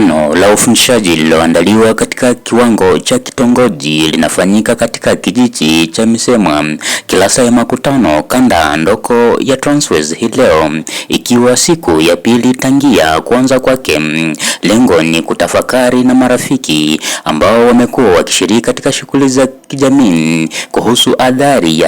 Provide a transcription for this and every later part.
Kongamano la ufundishaji lililoandaliwa katika kiwango cha kitongoji linafanyika katika kijiji cha Misemwa, Kilasa ya Makutano, kanda ndoko ya Transwest hii leo, ikiwa siku ya pili tangia kuanza kwake. Lengo ni kutafakari na marafiki ambao wamekuwa wakishiriki katika shughuli za kijamii kuhusu adhari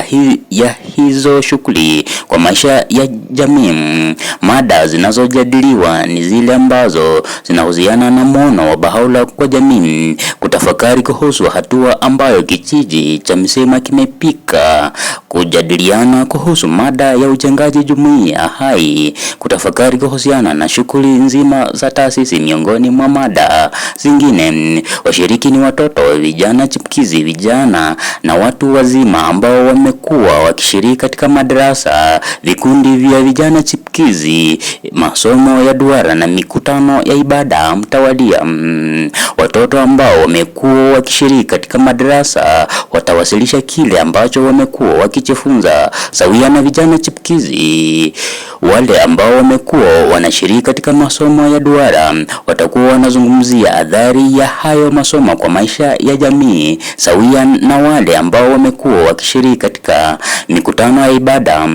ya hizo shughuli kwa maisha ya jamii. Mada zinazojadiliwa ni zile ambazo zinahusiana na muono wa Bahaula kwa jamii, kutafakari kuhusu hatua ambayo kijiji cha Misemwa kimepika, kujadiliana kuhusu mada ya ujengaji jumuiya hai, kutafakari kuhusiana na shughuli nzima za taasisi. Miongoni mwa mada zingine, washiriki ni watoto, vijana chipukizi, vijana na watu wazima ambao wamekuwa wakishiriki katika madarasa, vikundi vya vijana chipukizi, masomo ya duara na mikutano ya ibada mtawalia. Watoto ambao wamekuwa wakishiriki katika madarasa watawasilisha kile ambacho wamekuwa wakijifunza sawia na vijana chipukizi. Wale ambao wamekuwa wanashiriki katika masomo ya duara watakuwa wanazungumzia adhari ya hayo masomo kwa maisha ya jamii sawia na wale ambao wamekuwa wakishiriki katika mikutano ya ibada.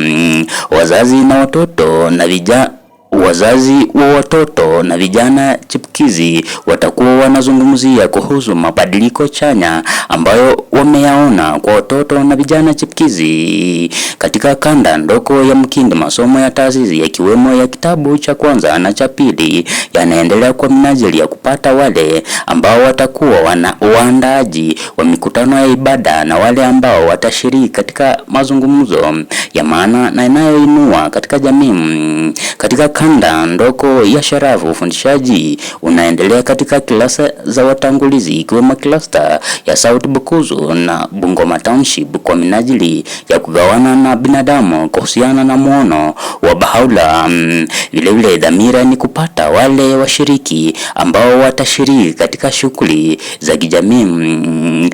Wazazi wa watoto na vijana chipukizi watakuwa wanazungumzia kuhusu mabadiliko chanya ambayo wameyaona kwa watoto na vijana chipukizi katika kanda ndoko ya Mkindi. Masomo ya taasisi yakiwemo ya kitabu cha kwanza na cha pili yanaendelea kwa minajili ya kupata wale ambao watakuwa waandaaji wa mikutano ya ibada na wale ambao watashiriki katika mazungumzo ya maana na yanayoinua katika jamii. Katika kanda ndoko ya Sharafu, ufundishaji unaendelea katika kilasa za watangulizi ikiwemo klasta ya South Bukusu na Bungoma Township kwa minajili ya kugawana na binadamu kuhusiana na muono wa Bahaula. Vilevile dhamira ni kupata wale washiriki ambao watashiriki katika shughuli za kijamii.